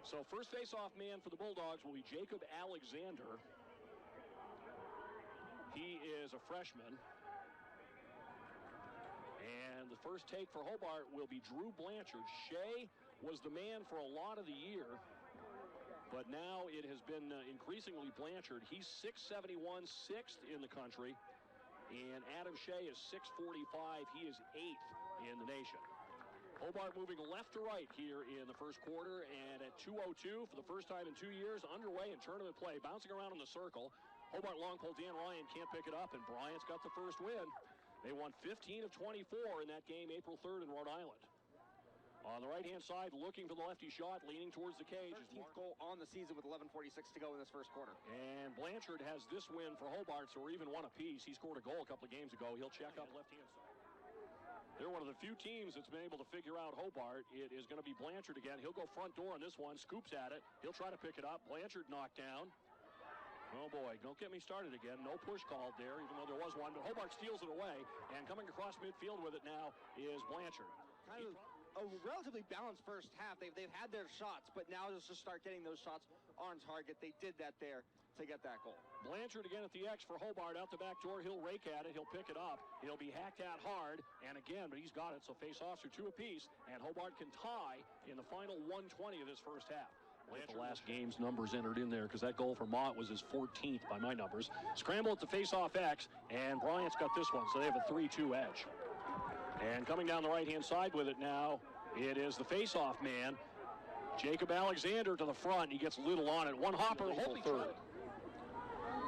So first face-off man for the Bulldogs will be Jacob Alexander. He is a freshman. And the first take for Hobart will be Drew Blanchard. Shea was the man for a lot of the year, but now it has been increasingly Blanchard. He's 6'71", sixth in the country, and Adam Shea is 6'45". He is 8th in the nation. Hobart moving left to right here in the first quarter, and at 2:02 for the first time in 2 years, underway in tournament play, bouncing around in the circle. Hobart long pole, Dan Ryan can't pick it up, and Bryant's got the first win. They won 15 of 24 in that game April 3rd in Rhode Island. On the right-hand side, looking for the lefty shot, leaning towards the cage. 13th goal on the season with 11:46 to go in this first quarter. And Blanchard has this win for Hobart, so we're even one apiece. He scored a goal a couple of games ago. He'll check up left-hand side. They're one of the few teams that's been able to figure out Hobart. It is going to be Blanchard again. He'll go front door on this one, scoops at it. He'll try to pick it up. Blanchard knocked down. Oh boy, don't get me started again. No push called there, even though there was one, but Hobart steals it away, and coming across midfield with it now is Blanchard. Kind of a relatively balanced first half. They've had their shots, but now just to start getting those shots on target. They did that there to get that goal. Blanchard again at the X for Hobart, out the back door. He'll rake at it, he'll pick it up, he'll be hacked at hard, and again, but he's got it, so face-offs are 2 apiece, and Hobart can tie in the final 1:20 of this first half. The last game's numbers entered in there because that goal for Mott was his 14th by my numbers. Scramble at the face-off X, and Bryant's got this one, so they have a 3-2 edge. And coming down the right-hand side with it now, it is the face-off man, Jacob Alexander to the front. He gets little on it. One hopper, holding third.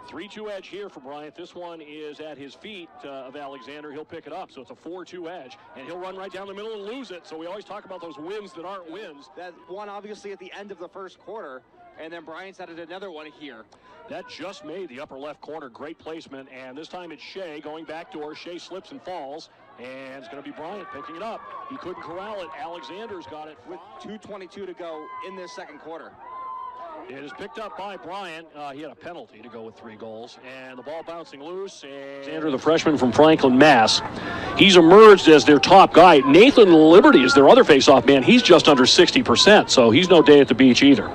3-2 edge here for Bryant. This one is at his feet of Alexander. He'll pick it up, so it's a 4-2 edge, and he'll run right down the middle and lose it. So we always talk about those wins that aren't wins. That one obviously at the end of the first quarter, and then Bryant's added another one here. That just made the upper left corner. Great placement, and this time it's Shea going back door. Shea slips and falls, and it's going to be Bryant picking it up. He couldn't corral it. Alexander's got it. With 2:22 to go in this second quarter. It is picked up by Bryant. He had a penalty to go with 3 goals, and the ball bouncing loose. Alexander, the freshman from Franklin, Mass. He's emerged as their top guy. Nathan Liberty is their other face-off man. He's just under 60%, so he's no day at the beach either.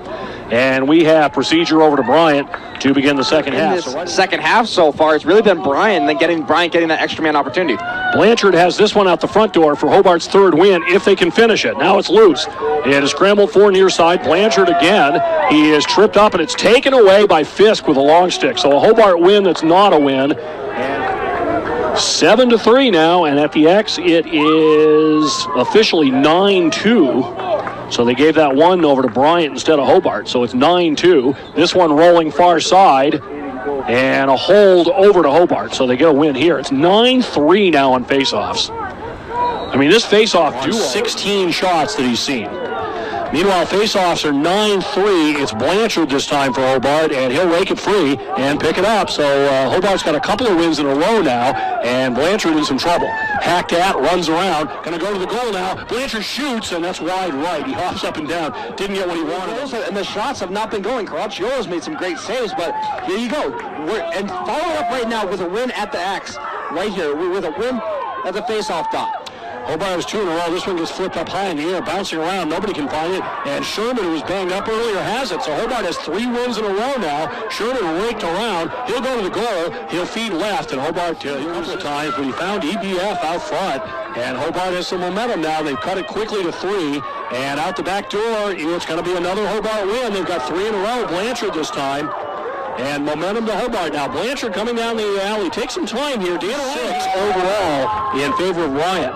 And we have procedure over to Bryant to begin the second half. Second half so far, it's really been Bryant, and then Bryant getting that extra man opportunity. Blanchard has this one out the front door for Hobart's third win, if they can finish it. Now it's loose. It is scrambled for near side. Blanchard again. He is tripped up, and it's taken away by Fisk with a long stick. So a Hobart win that's not a win. And 7-3 now, and at the X, it is officially 9-2. So they gave that one over to Bryant instead of Hobart. So it's 9-2. This one rolling far side, and a hold over to Hobart. So they get a win here. It's 9-3 now on faceoffs. I mean, this faceoff duo, 16 shots that he's seen. Meanwhile, faceoffs are 9-3. It's Blanchard this time for Hobart, and he'll rake it free and pick it up. So Hobart's got a couple of wins in a row now, and Blanchard in some trouble. Hacked at, runs around, going to go to the goal now. Blanchard shoots, and that's wide right. He hops up and down. Didn't get what he wanted. And the shots have not been going. Caracciolo's made some great saves, but here you go. And follow up right now with a win at the X, right here, with a win at the faceoff dot. Hobart has 2 in a row. This one gets flipped up high in the air, bouncing around. Nobody can find it. And Sherman, who was banged up earlier, has it. So Hobart has 3 wins in a row now. Sherman raked around. He'll go to the goal. He'll feed left. And Hobart, a couple of times, but he found EBF out front. And Hobart has some momentum now. They've cut it quickly to 3. And out the back door, it's going to be another Hobart win. They've got 3 in a row. Blanchard this time. And momentum to Hobart now. Blanchard coming down the alley. Take some time here. Dan 6 overall in favor of Bryant.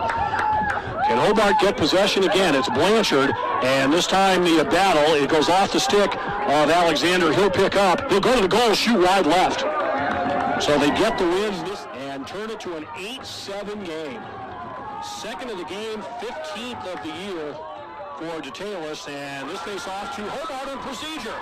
Can Hobart get possession again? It's Blanchard, and this time the battle, it goes off the stick of Alexander. He'll pick up. He'll go to the goal, shoot wide left. So they get the win and turn it to an 8-7 game. Second of the game, 15th of the year for Detailis, and this face off to Hobart on procedure.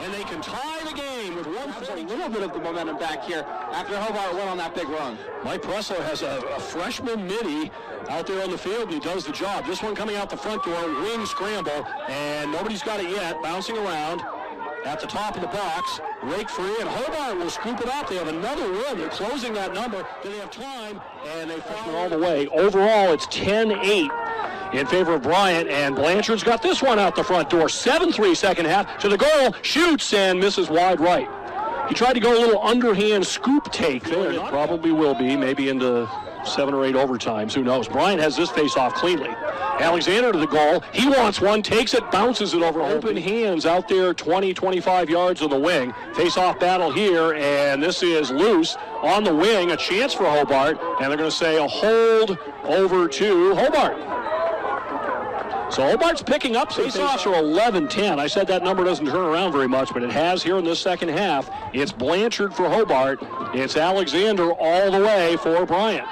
And they can tie the game with 140. A little bit of the momentum back here after Hobart went on that big run. Mike Pressler has a freshman midi out there on the field, but he does the job. This one coming out the front door, wing scramble, and nobody's got it yet. Bouncing around at the top of the box, rake free, and Hobart will scoop it up. They have another win. They're closing that number. Then they have time, and they follow all the way. Overall, it's 10-8. in favor of Bryant, and Blanchard's got this one out the front door. 7-3 second half to the goal, shoots and misses wide right. He tried to go a little underhand scoop take there. It probably will be, maybe into 7 or 8 overtimes, who knows. Bryant has this face-off cleanly. Alexander to the goal. He wants one, takes it, bounces it over. Open hands out there, 20, 25 yards on the wing. Face-off battle here, and this is loose on the wing. A chance for Hobart, and they're going to say a hold over to Hobart. So Hobart's picking up. Face-offs are 11-10. I said that number doesn't turn around very much, but it has here in this second half. It's Blanchard for Hobart. It's Alexander all the way for Bryant.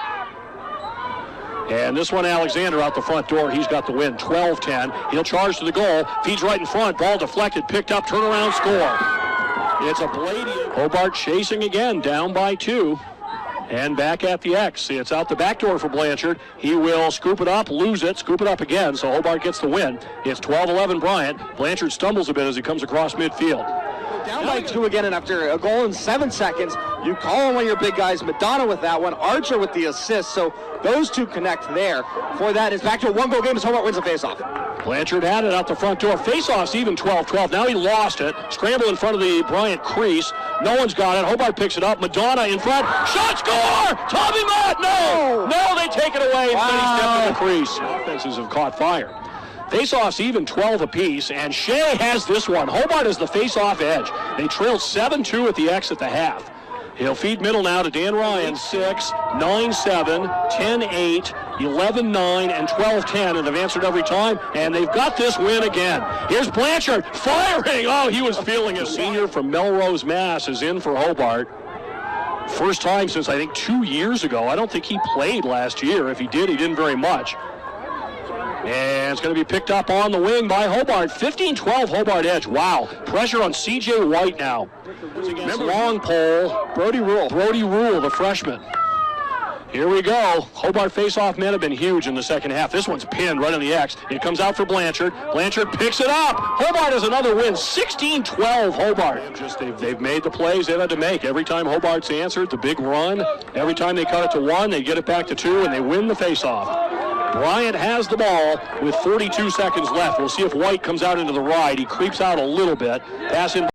And this one, Alexander out the front door. He's got the win, 12-10. He'll charge to the goal. Feeds right in front. Ball deflected, picked up, turnaround score. It's a Blady. Hobart chasing again, down by 2. And back at the X. It's out the back door for Blanchard. He will scoop it up, lose it, scoop it up again. So Hobart gets the win. It's 12-11 Bryant. Blanchard stumbles a bit as he comes across midfield. Down by 2 again, and after a goal in 7 seconds, you call on one of your big guys, Madonna with that one, Archer with the assist, so those two connect there. For that, it's back to a 1-goal game as Hobart wins the faceoff. Blanchard had it out the front door. Faceoff's even 12-12. Now he lost it. Scramble in front of the Bryant crease. No one's got it. Hobart picks it up. Madonna in front. Shot, score! Tommy Mott! No! No, they take it away. Instead he stepped in the crease. Offenses have caught fire. Faceoffs even 12 apiece, and Shea has this one. Hobart is the face-off edge. They trailed 7-2 at the X at the half. He'll feed middle now to Dan Ryan, 6, 9-7, 10-8, 11-9, and 12-10, and they've answered every time, and they've got this win again. Here's Blanchard firing. Oh, he was feeling it. Senior from Melrose, Mass. is in for Hobart. First time since, I think, 2 years ago. I don't think he played last year. If he did, he didn't very much. And it's going to be picked up on the wing by Hobart. 15-12 Hobart edge. Wow. Pressure on C.J. White now. Remember, long pole. Brody Rule, the freshman. Here we go. Hobart face-off men have been huge in the second half. This one's pinned right on the X. It comes out for Blanchard. Blanchard picks it up. Hobart has another win. 16-12 Hobart. They've made the plays they've had to make. Every time Hobart's answered, the big run. Every time they cut it to 1, they get it back to 2, and they win the face-off. Bryant has the ball with 42 seconds left. We'll see if White comes out into the ride. He creeps out a little bit. Pass in.